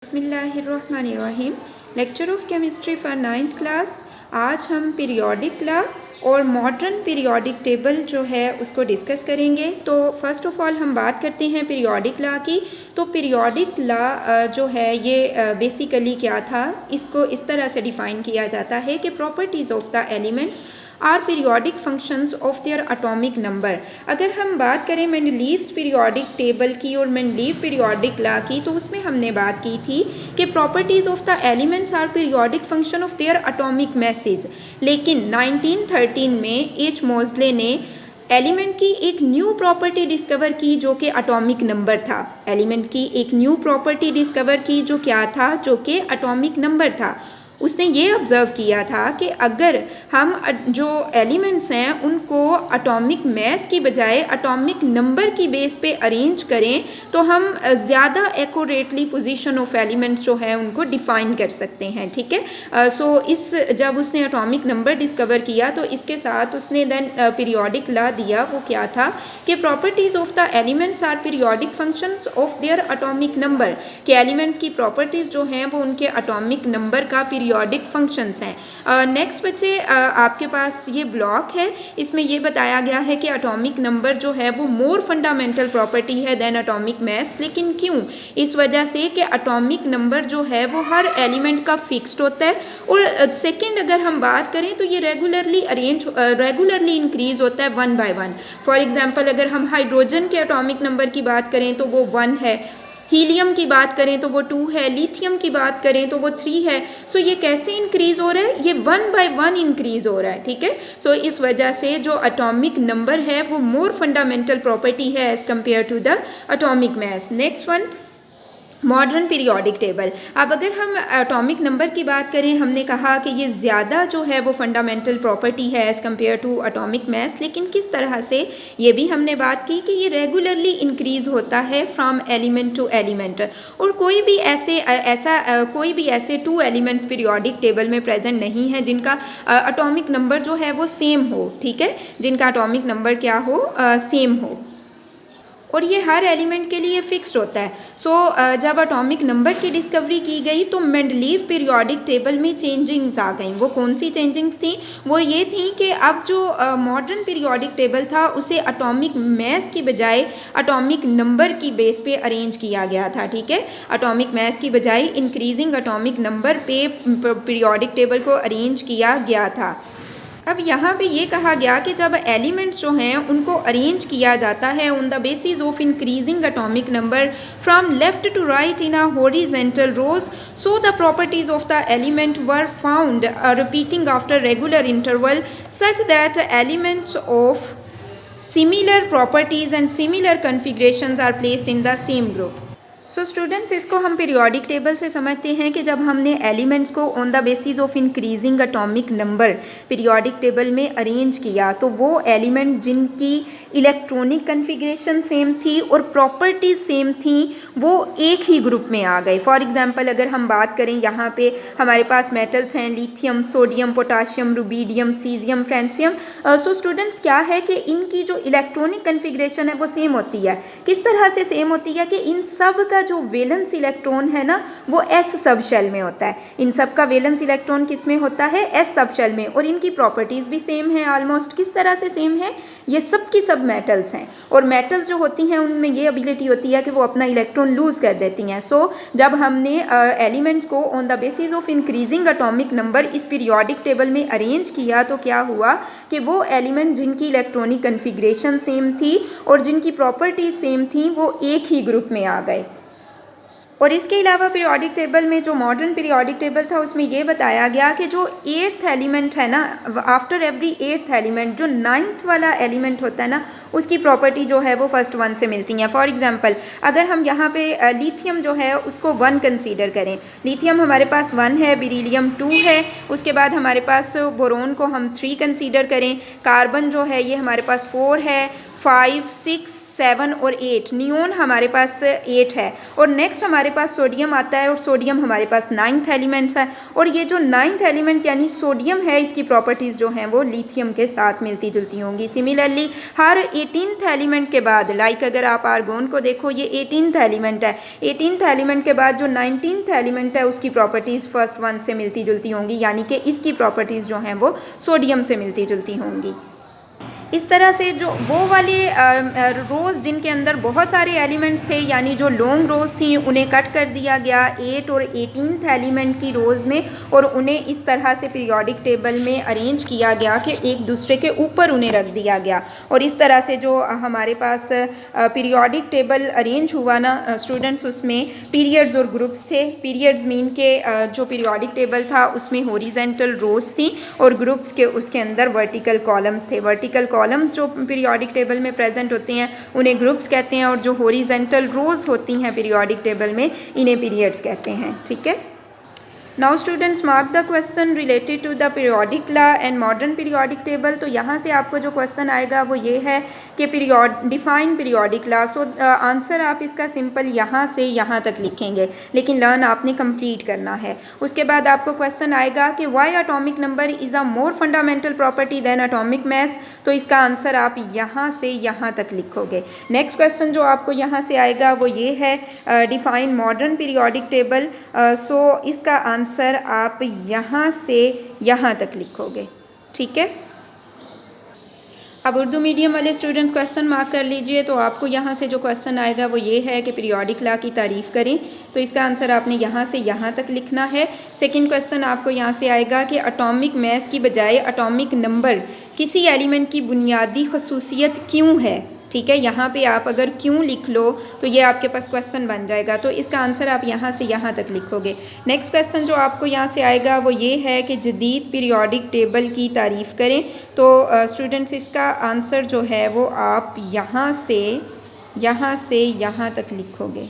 बिस्मिल्लाहिर्रहमानिर्रहीम। Lecture of chemistry for 9th class. आज हम पीरियोडिक लॉ और मॉडर्न पीरियोडिक टेबल जो है उसको डिस्कस करेंगे। तो फर्स्ट ऑफ ऑल हम बात करते हैं पीरियोडिक लॉ की। तो पीरियोडिक लॉ जो है ये बेसिकली क्या था, इसको इस तरह से डिफ़ाइन किया जाता है कि properties of the elements are periodic functions of their atomic number. अगर हम बात करें मेंडलीव्स पीरियोडिक टेबल की और मेंडलीव पीरियोडिक लॉ की, तो उसमें हमने बात की थी कि properties of the elements are periodic function of their atomic message. लेकिन 1913 में एच मोज़ले ने एलिमेंट की एक न्यू प्रॉपर्टी डिस्कवर की जो कि एटॉमिक नंबर था। एलिमेंट की एक न्यू प्रॉपर्टी डिस्कवर की जो क्या था, जो कि एटॉमिक नंबर था। उसने ये ऑब्ज़र्व किया था कि अगर हम जो एलिमेंट्स हैं उनको एटॉमिक मैस की बजाय एटॉमिक नंबर की बेस पे अरेंज करें तो हम ज़्यादा एक्यूरेटली पोजीशन ऑफ एलिमेंट्स जो है उनको डिफ़ाइन कर सकते हैं। ठीक है। जब उसने एटॉमिक नंबर डिस्कवर किया तो इसके साथ उसने देन पीरियोडिक लॉ दिया। वो क्या था कि properties of the elements are periodic functions of their atomic number, कि एलिमेंट्स की प्रॉपर्टीज़ जो हैं वो उनके एटॉमिक नंबर का पीरियोडिक फंक्शंस हैं। नेक्स्ट बच्चे आपके पास ये ब्लॉक है, इसमें ये बताया गया है कि एटॉमिक नंबर जो है वो मोर फंडामेंटल प्रॉपर्टी है देन एटॉमिक मैस। लेकिन क्यों? इस वजह से कि एटॉमिक नंबर जो है वो हर एलिमेंट का फिक्स्ड होता है और सेकेंड अगर हम बात करें तो ये रेगुलरली इंक्रीज होता है 1 by 1। फॉर एग्जाम्पल अगर हम हाइड्रोजन के एटॉमिक नंबर की बात करें तो वो 1 है, हीलियम की बात करें तो वो 2 है, लिथियम की बात करें तो वो 3 है। सो ये कैसे इंक्रीज़ हो रहा है? ये 1 by 1 इंक्रीज़ हो रहा है। ठीक है। सो इस वजह से जो एटॉमिक नंबर है वो मोर फंडामेंटल प्रॉपर्टी है as compare to the atomic mass. Next one, modern periodic table. अब अगर हम एटॉमिक नंबर की बात करें, हमने कहा कि ये ज़्यादा जो है वो फंडामेंटल प्रॉपर्टी है as compare to atomic mass. लेकिन किस तरह से, ये भी हमने बात की कि ये रेगुलरली इंक्रीज़ होता है फ्रॉम एलिमेंट टू एलिमेंट। और कोई भी ऐसे 2 एलिमेंट्स पीरियोडिक टेबल में प्रेजेंट नहीं है जिनका एटॉमिक नंबर जो है वो सेम हो। ठीक है, जिनका एटॉमिक नंबर क्या हो, सेम हो, और ये हर एलिमेंट के लिए फिक्स्ड होता है। जब एटॉमिक नंबर की डिस्कवरी की गई तो मेंडलीव पीरियोडिक टेबल में चेंजिंग्स आ गई। वो कौन सी चेंजिंग्स थी? वो ये थी कि अब जो मॉडर्न पीरियोडिक टेबल था उसे एटॉमिक मैस की बजाय एटॉमिक नंबर की बेस पे अरेंज किया गया था। ठीक है, एटॉमिक मैस की बजाय इंक्रीजिंग एटॉमिक नंबर पे पीरियोडिक टेबल को अरेंज किया गया था। अब यहाँ पे ये कहा गया कि जब एलिमेंट्स जो हैं उनको अरेंज किया जाता है on the basis of increasing atomic number from left to right in a horizontal rows, so the properties of the element were found repeating after regular interval such that elements of similar properties and similar configurations are placed in the same group. So students, इसको हम periodic table से समझते हैं कि जब हमने elements को on the basis of increasing atomic number periodic table में अरेंज किया तो वो एलिमेंट जिनकी इलेक्ट्रॉनिक कन्फिग्रेशन सेम थी और प्रॉपर्टीज सेम थी वो एक ही ग्रुप में आ गए। फॉर एग्जांपल अगर हम बात करें, यहाँ पे हमारे पास मेटल्स हैं lithium, sodium, potassium, rubidium, caesium, francium. So students, क्या है कि इनकी जो इलेक्ट्रॉनिक कन्फिग्रेशन है वो सेम होती है। किस तरह से सेम होती है कि इन सब का जो वैलेंस इलेक्ट्रॉन है ना वो एस सब शेल में होता है। इन सब का वैलेंस इलेक्ट्रॉन किस में होता है? एस सब शेल में। और इनकी प्रॉपर्टीज़ भी सेम है ऑलमोस्ट। किस तरह से सेम है? ये सब की सब मेटल्स हैं और मेटल्स जो होती हैं उनमें ये एबिलिटी होती है कि वो अपना इलेक्ट्रॉन लूज़ कर देती हैं। जब हमने एलिमेंट्स को on the basis of increasing atomic number इस पीरियोडिक टेबल में अरेंज किया तो क्या हुआ कि वो एलिमेंट जिनकी इलेक्ट्रॉनिक कन्फिग्रेशन सेम थी और जिनकी प्रॉपर्टीज सेम थी वो एक ही ग्रुप में आ गए। और इसके अलावा पीरियोडिक टेबल में जो मॉडर्न पीरियोडिक टेबल था उसमें ये बताया गया कि जो 8th एलिमेंट है ना, आफ्टर एवरी 8th एलिमेंट जो 9th वाला एलिमेंट होता है ना उसकी प्रॉपर्टी जो है वो फर्स्ट 1 से मिलती हैं। फॉर एग्जांपल अगर हम यहाँ पे लिथियम जो है उसको 1 कंसीडर करें, लिथियम हमारे पास 1 है, बेरिलियम 2 है, उसके बाद हमारे पास बोरोन को हम 3 कंसीडर करें, कार्बन जो है ये हमारे पास 4 है, 5, 6, 7 और 8, नियोन हमारे पास 8 है और नेक्स्ट हमारे पास सोडियम आता है और सोडियम हमारे पास 9th एलिमेंट है और ये जो 9th एलिमेंट यानी सोडियम है इसकी प्रॉपर्टीज़ जो हैं वो लिथियम के साथ मिलती जुलती होंगी। सिमिलरली हर 18th एलिमेंट के बाद, लाइक अगर आप आर्गोन को देखो ये 18th एलिमेंट है, 18th एलिमेंट के बाद जो 19th एलिमेंट है उसकी प्रॉपर्टीज़ फर्स्ट वन से मिलती जुलती होंगी, यानी कि इसकी प्रॉपर्टीज़ जो हैं वो सोडियम से मिलती जुलती होंगी। इस तरह से जो वो वाले रोज़ जिनके अंदर बहुत सारे एलिमेंट्स थे यानी जो लॉन्ग रोज़ थी उन्हें कट कर दिया गया 8 और 18th एलिमेंट की रोज़ में और उन्हें इस तरह से पीरियोडिक टेबल में अरेंज किया गया कि एक दूसरे के ऊपर उन्हें रख दिया गया और इस तरह से जो हमारे पास पीरियोडिक टेबल अरेंज हुआ ना स्टूडेंट्स, उसमें पीरियड्स और ग्रुप्स थे। पीरियड्स मीन के जो पीरियोडिक टेबल था उसमें हॉरिजॉन्टल रोज़ थी और ग्रुप्स के उसके अंदर वर्टिकल कॉलम्स थे। वर्टिकल कॉलम्स जो पीरियोडिक टेबल में प्रेजेंट होते हैं उन्हें ग्रुप्स कहते हैं और जो हॉरिजॉन्टल रोज़ होती हैं पीरियोडिक टेबल में इन्हें पीरियड्स कहते हैं। ठीक है। Now students mark the question related to the periodic law and modern periodic table. तो यहाँ से आपको जो क्वेश्चन आएगा वो ये है कि define periodic law. So answer आप इसका सिंपल यहाँ से यहाँ तक लिखेंगे, लेकिन लर्न आपने कंप्लीट करना है। उसके बाद आपको क्वेश्चन आएगा कि why atomic number is a more fundamental property than atomic mass. तो इसका आंसर आप यहाँ से यहाँ तक लिखोगे। नेक्स्ट क्वेश्चन जो आपको यहाँ से आएगा वो ये है डिफाइन मॉडर्न पीरियोडिक टेबल। सो इसका आंसर आप यहाँ से यहाँ तक लिखोगे। ठीक है। अब उर्दू मीडियम वाले स्टूडेंट्स क्वेश्चन मार्क कर लीजिए। तो आपको यहाँ से जो क्वेश्चन आएगा वो ये है कि पीरियोडिक लॉ की तारीफ़ करें। तो इसका आंसर आपने यहाँ से यहाँ तक लिखना है। सेकंड क्वेश्चन आपको यहाँ से आएगा कि एटॉमिक मास की बजाय एटॉमिक नंबर किसी एलिमेंट की बुनियादी खसूसियत क्यों है। ठीक है, यहाँ पे आप अगर क्यों लिख लो तो ये आपके पास क्वेश्चन बन जाएगा। तो इसका आंसर आप यहाँ से यहाँ तक लिखोगे। नेक्स्ट क्वेश्चन जो आपको यहाँ से आएगा वो ये है कि जदीद पीरियोडिक टेबल की तारीफ़ करें। तो स्टूडेंट्स इसका आंसर जो है वो आप यहाँ से यहाँ तक लिखोगे।